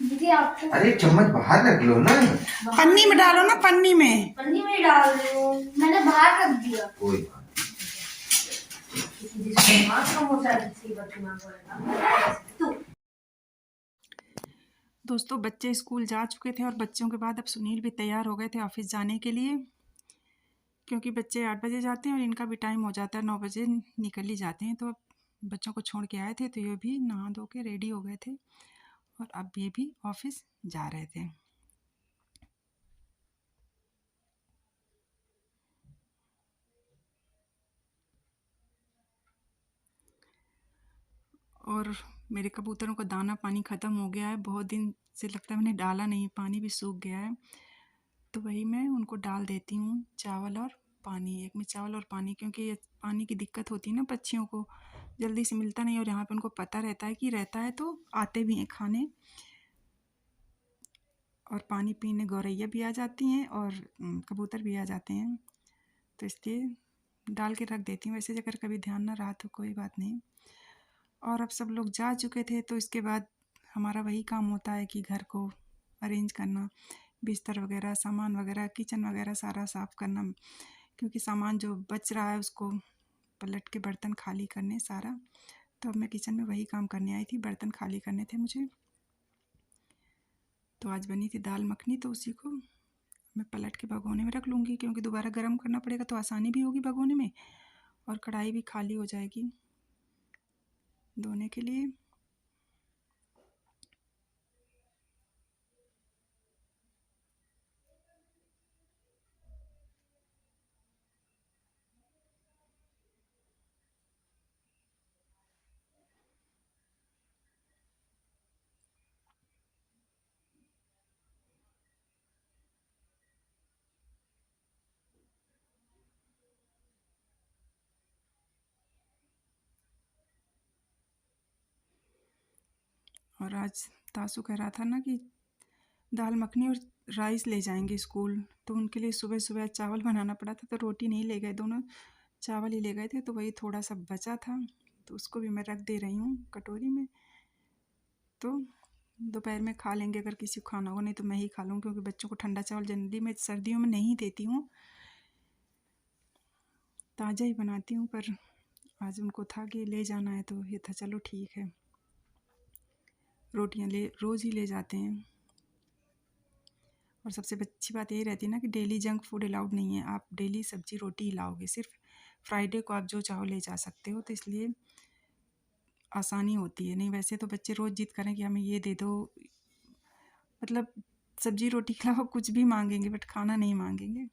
दीदी आपको अरे चम्मच बाहर रख लो ना, पन्नी में डालो ना, पन्नी में डाल रही हूँ, मैंने बाहर रख दिया। कोई बात दोस्तों, बच्चे स्कूल जा चुके थे और बच्चों के बाद अब सुनील भी तैयार हो गए थे ऑफिस जाने के लिए, क्योंकि बच्चे 8 बजे जाते हैं और इनका भी टाइम हो जाता है, 9 बजे निकल ही जाते हैं। तो अब बच्चों को छोड़ के आए थे, तो ये भी नहा धो के रेडी हो गए थे और अब ये भी ऑफिस जा रहे थे। और मेरे कबूतरों का दाना पानी ख़त्म हो गया है, बहुत दिन से लगता है मैंने डाला नहीं, पानी भी सूख गया है, तो वही मैं उनको डाल देती हूँ चावल और पानी, एक में चावल और पानी, क्योंकि ये पानी की दिक्कत होती है ना, पक्षियों को जल्दी से मिलता नहीं, और यहाँ पे उनको पता रहता है कि रहता है तो आते भी हैं खाने, और पानी पीने गौरैया भी आ जाती हैं और कबूतर भी आ जाते हैं, तो इसलिए डाल के रख देती हूँ। वैसे अगर कभी ध्यान ना रहा तो कोई बात नहीं। और अब सब लोग जा चुके थे, तो इसके बाद हमारा वही काम होता है कि घर को अरेंज करना, बिस्तर वगैरह, सामान वगैरह, किचन वगैरह सारा साफ़ करना, क्योंकि सामान जो बच रहा है उसको पलट के बर्तन खाली करने सारा। तो अब मैं किचन में वही काम करने आई थी, बर्तन खाली करने थे मुझे। तो आज बनी थी दाल मखनी, तो उसी को मैं पलट के भगोने में रख लूँगी, क्योंकि दोबारा गर्म करना पड़ेगा तो आसानी भी होगी भगोने में, और कढ़ाई भी खाली हो जाएगी धोने के लिए। और आज तासु कह रहा था ना कि दाल मखनी और राइस ले जाएंगे स्कूल, तो उनके लिए सुबह सुबह चावल बनाना पड़ा था, तो रोटी नहीं ले गए, दोनों चावल ही ले गए थे, तो वही थोड़ा सा बचा था, तो उसको भी मैं रख दे रही हूँ कटोरी में। तो दोपहर में खा लेंगे अगर किसी को खाना हो, नहीं तो मैं ही खा लूँगी, क्योंकि बच्चों को ठंडा चावल जनरली मैं सर्दियों में नहीं देती हूँ, ताज़ा ही बनाती हूँ। पर आज उनको था कि ले जाना है, तो ये था चलो ठीक है, रोटियाँ रोज़ ही ले जाते हैं। और सबसे अच्छी बात यही रहती है ना कि डेली जंक फूड अलाउड नहीं है, आप डेली सब्जी रोटी ही लाओगे, सिर्फ फ्राइडे को आप जो चाहो ले जा सकते हो, तो इसलिए आसानी होती है। नहीं वैसे तो बच्चे रोज़ जिद करें कि हमें ये दे दो, मतलब सब्जी रोटी के अलावा कुछ भी मांगेंगे, बट खाना नहीं मांगेंगे।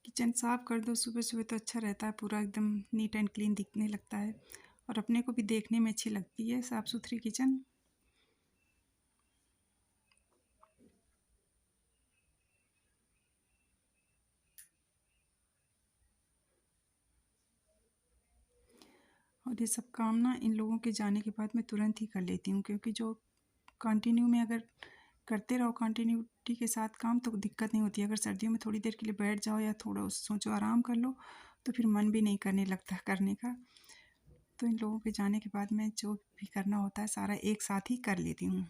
किचन साफ़ कर दो सुबह सुबह तो अच्छा रहता है, पूरा एकदम नीट एंड क्लीन दिखने लगता है, और अपने को भी देखने में अच्छी लगती है साफ़ सुथरी किचन। और ये सब काम ना इन लोगों के जाने के बाद मैं तुरंत ही कर लेती हूँ, क्योंकि जो कंटिन्यू में अगर करते रहो कंटिन्यूटी के साथ काम, तो दिक्कत नहीं होती है। अगर सर्दियों में थोड़ी देर के लिए बैठ जाओ या थोड़ा सोचो आराम कर लो, तो फिर मन भी नहीं करने लगता करने का। तो इन लोगों के जाने के बाद मैं जो भी करना होता है सारा एक साथ ही कर लेती हूँ।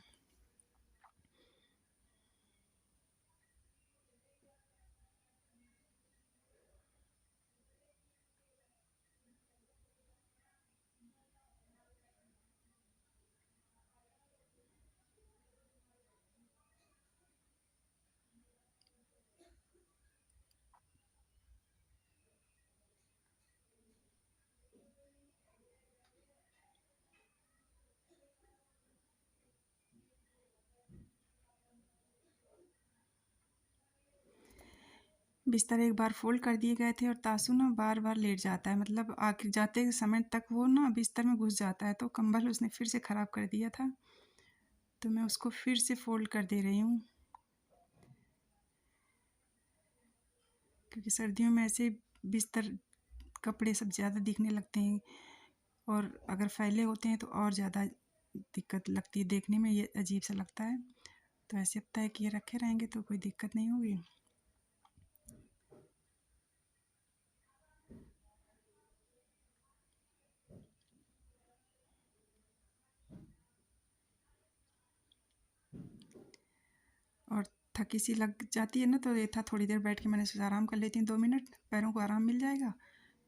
बिस्तर एक बार फ़ोल्ड कर दिए गए थे और तासू ना बार-बार लेट जाता है, मतलब आखिर जाते समय तक वो ना बिस्तर में घुस जाता है, तो कंबल उसने फिर से ख़राब कर दिया था, तो मैं उसको फिर से फ़ोल्ड कर दे रही हूँ। क्योंकि सर्दियों में ऐसे बिस्तर कपड़े सब ज़्यादा दिखने लगते हैं और अगर फैले होते हैं तो और ज़्यादा दिक्कत लगती है, देखने में ये अजीब सा लगता है। तो ऐसे अब तय किए रखे रहेंगे तो कोई दिक्कत नहीं होगी। और थकी सी लग जाती है ना, तो ये था थोड़ी देर बैठ के मैंने सोचा आराम कर लेती हूँ 2 मिनट, पैरों को आराम मिल जाएगा,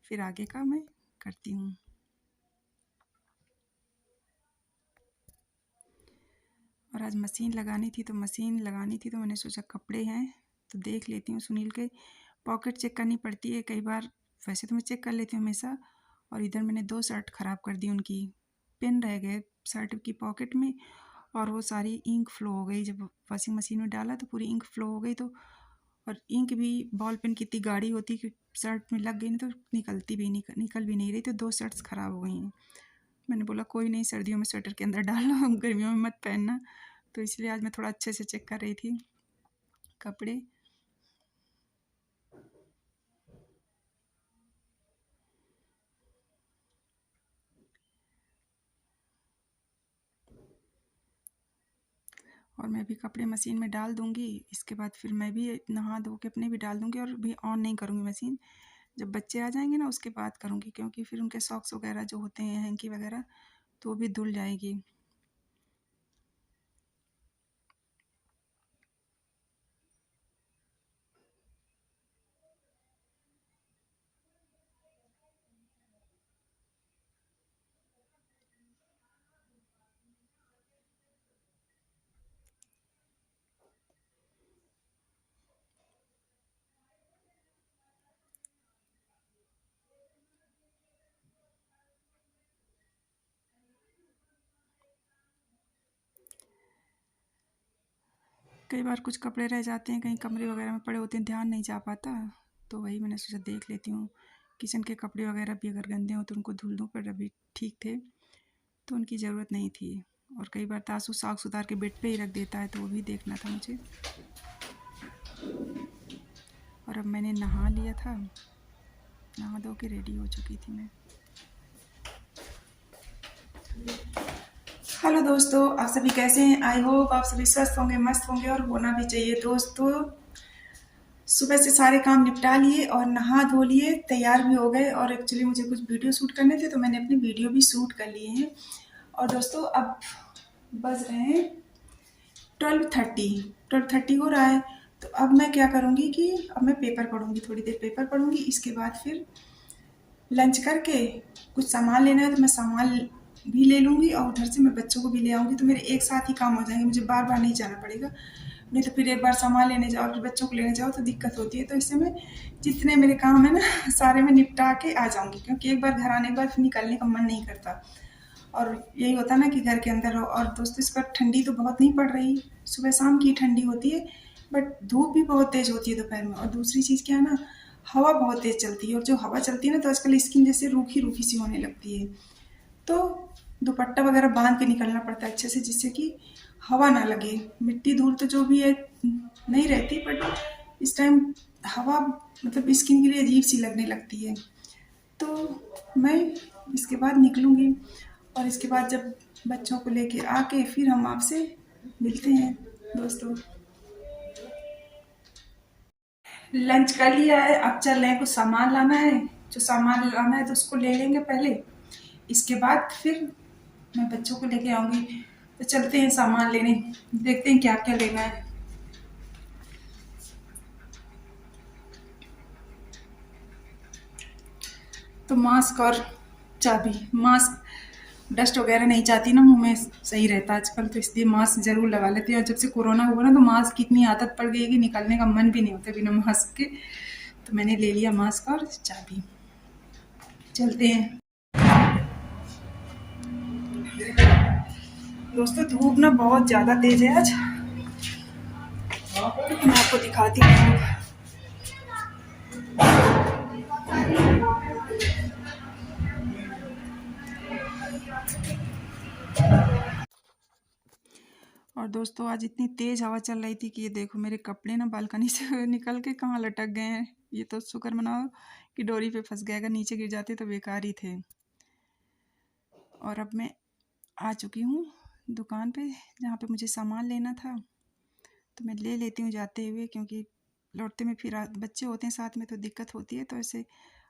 फिर आगे का मैं करती हूँ। और आज मशीन लगानी थी तो मैंने सोचा कपड़े हैं तो देख लेती हूँ। सुनील के पॉकेट चेक करनी पड़ती है कई बार, वैसे तो मैं चेक कर लेती हूँ हमेशा। और इधर मैंने 2 शर्ट ख़राब कर दी, उनकी पिन रह गए शर्ट की पॉकेट में और वो सारी इंक फ्लो हो गई। जब वॉशिंग मशीन में डाला तो पूरी इंक फ्लो हो गई, तो और इंक भी बॉल पेन की इतनी गाढ़ी होती कि शर्ट में लग गई नहीं तो निकल भी नहीं रही, तो 2 शर्ट्स ख़राब हो गई हैं। मैंने बोला कोई नहीं, सर्दियों में स्वेटर के अंदर डाल लो, गर्मियों में मत पहनना। तो इसलिए आज मैं थोड़ा अच्छे से चेक कर रही थी कपड़े। और मैं भी कपड़े मशीन में डाल दूँगी, इसके बाद फिर मैं भी नहा धो के अपने भी डाल दूँगी और भी ऑन नहीं करूँगी मशीन। जब बच्चे आ जाएँगे ना उसके बाद करूँगी, क्योंकि फिर उनके सॉक्स वगैरह जो होते हैं हैंकी वगैरह तो वो भी धुल जाएगी। कई बार कुछ कपड़े रह जाते हैं, कहीं कमरे वगैरह में पड़े होते हैं, ध्यान नहीं जा पाता, तो वही मैंने सोचा देख लेती हूँ। किचन के कपड़े वगैरह भी अगर गंदे हों तो उनको धुल दूँ, पर अभी ठीक थे तो उनकी ज़रूरत नहीं थी। और कई बार तासू सॉक्स उतार के बेड पे ही रख देता है, तो वो भी देखना था मुझे। और अब मैंने नहा लिया था, नहा धो के रेडी हो चुकी थी मैं। हेलो दोस्तों, आप सभी कैसे हैं? आई होप आप सभी स्वस्थ होंगे, मस्त होंगे और होना भी चाहिए। दोस्तों सुबह से सारे काम निपटा लिए और नहा धो लिए, तैयार भी हो गए। और एक्चुअली मुझे कुछ वीडियो शूट करने थे तो मैंने अपनी वीडियो भी शूट कर लिए हैं। और दोस्तों अब बज रहे हैं 12:30 हो रहा है। तो अब मैं क्या करूँगी कि अब मैं पेपर पढ़ूँगी, थोड़ी देर पेपर पढ़ूँगी। इसके बाद फिर लंच करके कुछ सामान लेना है तो मैं सामान भी ले लूँगी और उधर से मैं बच्चों को भी ले आऊँगी, तो मेरे एक साथ ही काम हो जाएंगे, मुझे बार बार नहीं जाना पड़ेगा। नहीं तो फिर एक बार सामान लेने जाओ फिर बच्चों को लेने जाओ तो दिक्कत होती है। तो इससे मैं जितने मेरे काम है ना सारे मैं निपटा के आ जाऊँगी, क्योंकि एक बार घर आने के बाद फिर निकलने का मन नहीं करता। और यही होता ना कि घर के अंदर रहो। और दोस्तों इस बार ठंडी तो बहुत नहीं पड़ रही, सुबह शाम की ठंडी होती है, बट धूप भी बहुत तेज़ होती है दोपहर में। और दूसरी चीज़ क्या है ना, हवा बहुत तेज़ चलती है, और जो हवा चलती है ना तो आजकल स्किन जैसे रूखी रूखी सी होने लगती है। तो दुपट्टा वगैरह बांध के निकलना पड़ता है अच्छे से, जिससे कि हवा ना लगे। मिट्टी धूल तो जो भी है नहीं रहती, बट इस टाइम हवा मतलब स्किन के लिए अजीब सी लगने लगती है। तो मैं इसके बाद निकलूँगी और इसके बाद जब बच्चों को लेके आके फिर हम आपसे मिलते हैं दोस्तों। लंच कर लिया है, अब चल रहे हैं, कुछ सामान लाना है। जो सामान लाना है तो उसको ले लेंगे पहले, इसके बाद फिर मैं बच्चों को लेके आऊँगी। तो चलते हैं सामान लेने, देखते हैं क्या क्या लेना है। तो मास्क और चाबी, मास्क डस्ट वगैरह नहीं चाहती ना मुंह में, सही रहता आजकल, तो इसलिए मास्क ज़रूर लगा लेती हूँ। और जब से कोरोना हुआ ना तो मास्क की इतनी आदत पड़ गई है कि निकलने का मन भी नहीं होता बिना मास्क के। तो मैंने ले लिया मास्क और चाबी, चलते हैं। दोस्तों धूप ना बहुत ज़्यादा तेज है आज, मैं आपको दिखाती हूँ। और दोस्तों आज इतनी तेज़ हवा चल रही थी कि ये देखो मेरे कपड़े ना बालकनी से निकल के कहाँ लटक गए हैं। ये तो शुक्र मनाओ कि डोरी पे फंस गए, अगर नीचे गिर जाते तो बेकार ही थे। और अब मैं आ चुकी हूँ दुकान पे जहाँ पे मुझे सामान लेना था, तो मैं ले लेती हूँ जाते हुए, क्योंकि लौटते में फिर बच्चे होते हैं साथ में तो दिक्कत होती है। तो ऐसे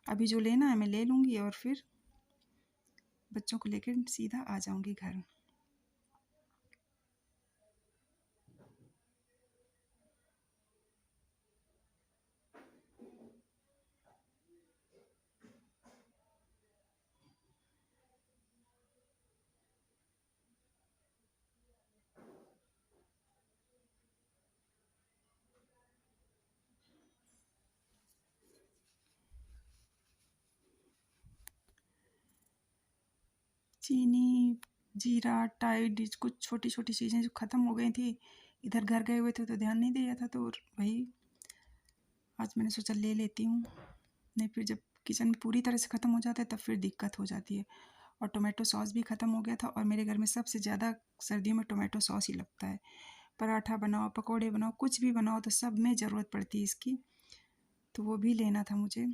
अभी जो लेना है मैं ले लूँगी और फिर बच्चों को लेकर सीधा आ जाऊँगी घर। चीनी, जीरा, टाइड, कुछ छोटी छोटी चीज़ें जो ख़त्म हो गई थी, इधर घर गए हुए थे तो ध्यान नहीं दिया था, तो वही आज मैंने सोचा ले लेती हूँ। नहीं फिर जब किचन में पूरी तरह से ख़त्म हो जाता है तब फिर दिक्कत हो जाती है। और टोमेटो सॉस भी ख़त्म हो गया था, और मेरे घर में सबसे ज़्यादा सर्दियों में टोमेटो सॉस ही लगता है। पराठा बनाओ, पकोड़े बनाओ, कुछ भी बनाओ तो सब में ज़रूरत पड़ती है इसकी, तो वो भी लेना था मुझे।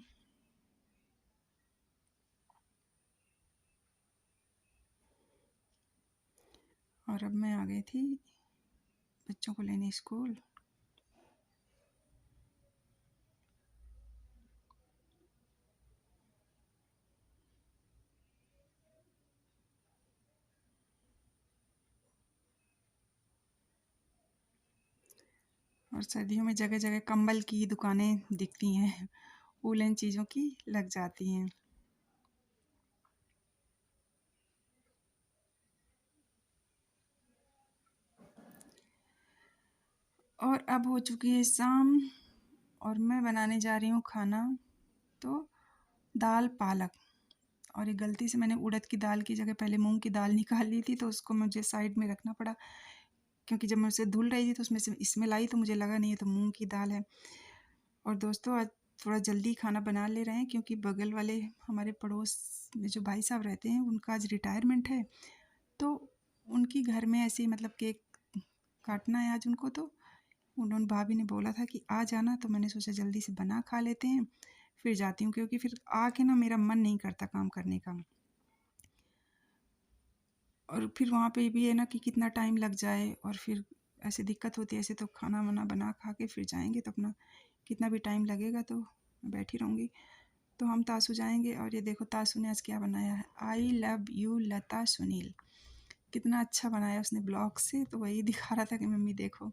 और अब मैं आ गई थी बच्चों को लेने स्कूल। और सर्दियों में जगह जगह कंबल की दुकानें दिखती हैं, वूलन चीज़ों की लग जाती हैं। और अब हो चुकी है शाम और मैं बनाने जा रही हूँ खाना, तो दाल पालक। और ये गलती से मैंने उड़द की दाल की जगह पहले मूंग की दाल निकाल ली थी, तो उसको मुझे साइड में रखना पड़ा, क्योंकि जब मैं उसे धुल रही थी तो उसमें से स्मेल आई तो मुझे लगा नहीं ये तो मूंग की दाल है। और दोस्तों आज थोड़ा जल्दी खाना बना ले रहे हैं, क्योंकि बगल वाले हमारे पड़ोस में जो भाई साहब रहते हैं उनका आज रिटायरमेंट है, तो उनकी घर में ऐसे ही मतलब केक काटना है आज उनको। तो उन्होंने भाभी ने बोला था कि आ जाना, तो मैंने सोचा जल्दी से बना खा लेते हैं फिर जाती हूँ, क्योंकि फिर आके ना मेरा मन नहीं करता काम करने का। और फिर वहाँ पे भी है ना कि कितना टाइम लग जाए, और फिर ऐसे दिक्कत होती है। ऐसे तो खाना वाना बना खा के फिर जाएंगे तो अपना कितना भी टाइम लगेगा तो मैं बैठी रहूँगी। तो हम तासू जाएंगे, और ये देखो तासू ने आज क्या बनाया है, आई लव यू लता सुनील। कितना अच्छा बनाया उसने ब्लॉग से, तो वही दिखा रहा था कि मम्मी देखो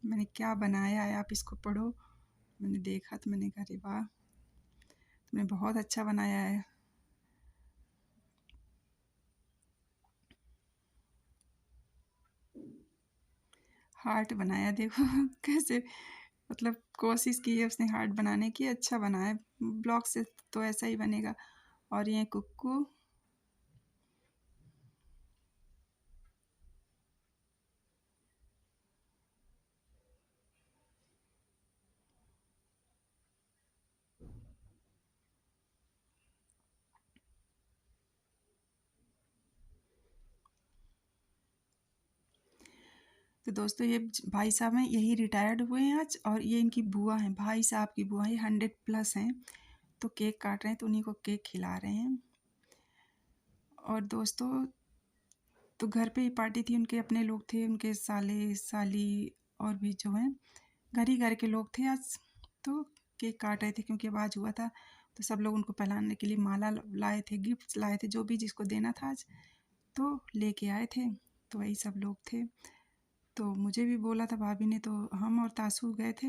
मैंने क्या बनाया है, आप इसको पढ़ो। मैंने देखा तो मैंने कहा अरे वाह, तुमने बहुत अच्छा बनाया है। हार्ट बनाया देखो कैसे, मतलब कोशिश की है उसने हार्ट बनाने की, अच्छा बना है। ब्लॉग से तो ऐसा ही बनेगा। और ये कुक्कू, तो दोस्तों ये भाई साहब हैं, यही रिटायर्ड हुए हैं आज, और ये इनकी बुआ हैं, भाई साहब की बुआ, ये 100+ हैं। तो केक काट रहे हैं, तो उन्हीं को केक खिला रहे हैं। और दोस्तों तो घर पे ही पार्टी थी, उनके अपने लोग थे, उनके साले साली और भी जो हैं घर ही घर के लोग थे आज। तो केक काट रहे थे, क्योंकि अब आज हुआ था, तो सब लोग उनको पहनाने के लिए माला लाए थे, गिफ्ट्स लाए थे, जो भी जिसको देना था आज तो लेके आए थे। तो वही सब लोग थे, तो मुझे भी बोला था भाभी ने, तो हम और तासू गए थे।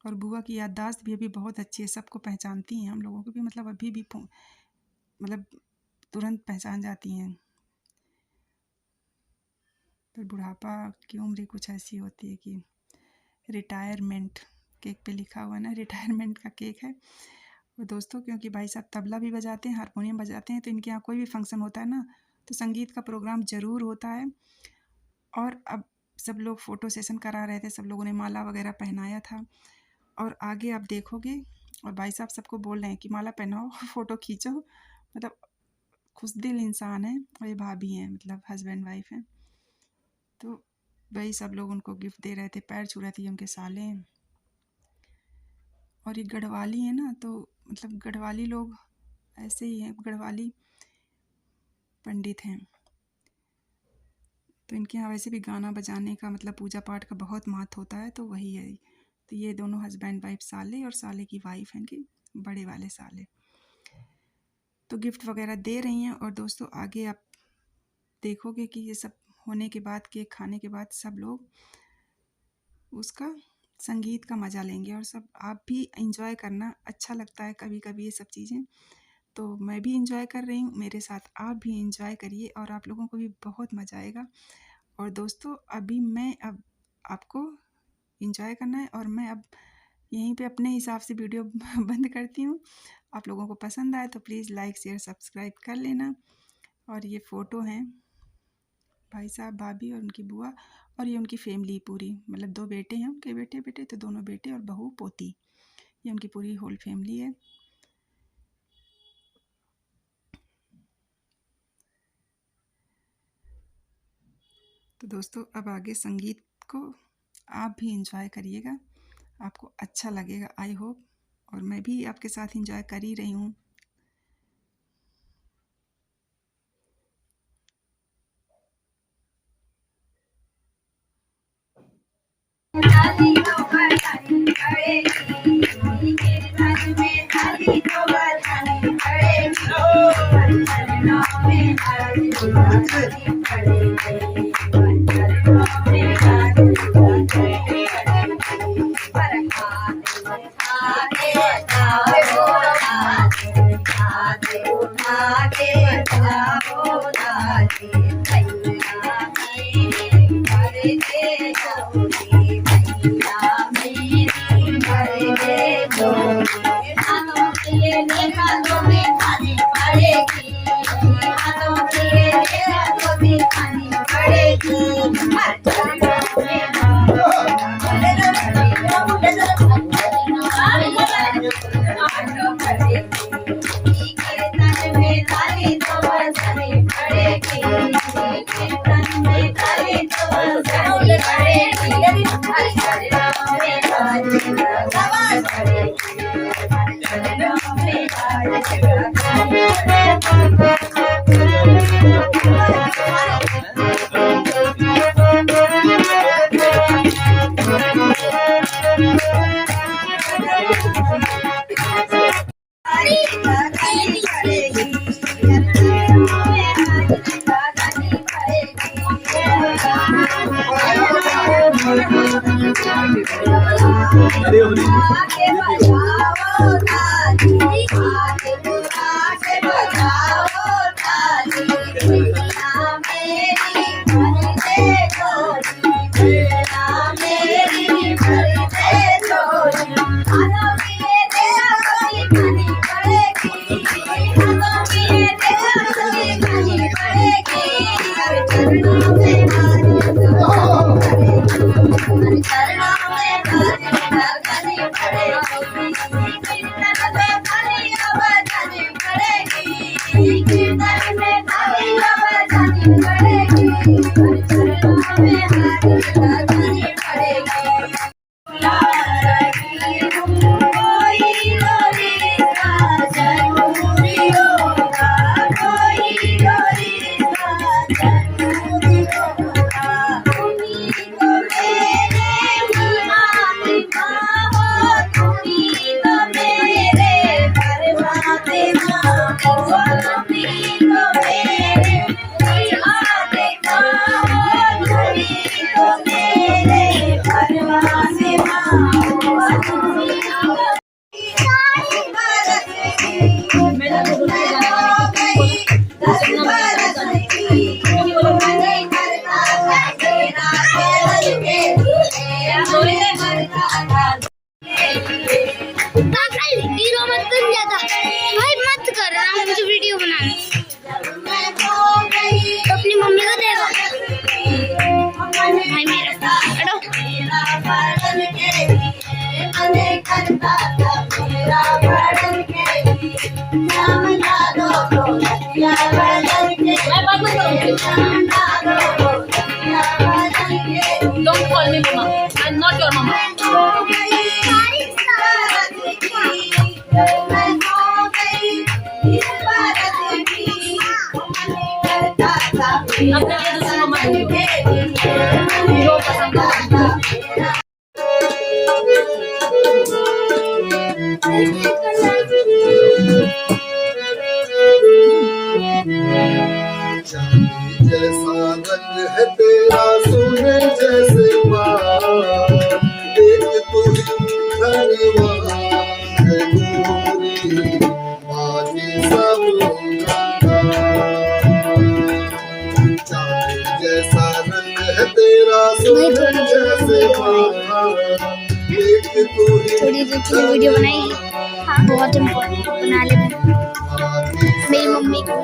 और बुआ की याददाश्त भी अभी बहुत अच्छी है, सबको पहचानती हैं, हम लोगों को भी मतलब अभी भी मतलब तुरंत पहचान जाती हैं। पर बुढ़ापा की उम्र ही कुछ ऐसी होती है कि रिटायरमेंट केक पे लिखा हुआ है ना, रिटायरमेंट का केक है। और दोस्तों क्योंकि भाई साहब तबला भी बजाते हैं, हारमोनियम बजाते हैं, तो इनके यहाँ कोई भी फंक्शन होता है ना, तो संगीत का प्रोग्राम ज़रूर होता है। और अब सब लोग फ़ोटो सेशन करा रहे थे, सब लोगों ने माला वगैरह पहनाया था। और आगे आप देखोगे और भाई साहब सबको बोल रहे हैं कि माला पहनाओ फ़ोटो खींचो, मतलब खुशदिल इंसान है। और ये भाभी हैं, मतलब हस्बैंड वाइफ हैं। तो वही सब लोग उनको गिफ्ट दे रहे थे, पैर छू रहे थे, ये उनके साले हैं। और ये गढ़वाली है ना, तो मतलब गढ़वाली लोग ऐसे ही हैं, गढ़वाली पंडित हैं। तो इनके यहाँ वैसे भी गाना बजाने का मतलब पूजा पाठ का बहुत महत्व होता है, तो वही है। तो ये दोनों हस्बैंड वाइफ, साले और साले की वाइफ हैं, इनकी बड़े वाले साले। तो गिफ्ट वगैरह दे रही हैं। और दोस्तों आगे आप देखोगे कि ये सब होने के बाद, केक खाने के बाद सब लोग उसका संगीत का मज़ा लेंगे। और सब आप भी इंजॉय करना, अच्छा लगता है कभी कभी ये सब चीज़ें। तो मैं भी इंजॉय कर रही हूँ, मेरे साथ आप भी इंजॉय करिए और आप लोगों को भी बहुत मज़ा आएगा। और दोस्तों अभी मैं अब आपको इंजॉय करना है और मैं अब यहीं पे अपने हिसाब से वीडियो बंद करती हूँ। आप लोगों को पसंद आए तो प्लीज़ लाइक शेयर सब्सक्राइब कर लेना। और ये फ़ोटो हैं भाई साहब, भाभी और उनकी बुआ, और ये उनकी फैमिली पूरी, मतलब 2 बेटे हैं उनके, बेटे तो दोनों बेटे और बहू पोती, ये उनकी पूरी होल फैमिली है। तो दोस्तों अब आगे संगीत को आप भी इंजॉय करिएगा, आपको अच्छा लगेगा आई होप। और मैं भी आपके साथ इंजॉय कर ही रही हूँ। मेरा Don't call me mama. I'm not your mama. अपने लिए दूसरी मम्मा ढूंढो जो पसंद है। चांदी जैसा रंग है तेरा सोने जैसे बाल, एक तू ही धनवान है गोरी, बाकी सब चांदी जैसा रंग है तेरा सोने जैसे बाल, एक तू ही थोड़ी देर के लिए वीडियो बनाएगी। हाँ बहुत इम्पोर्टेंट बना ले। मेरी मम्मी को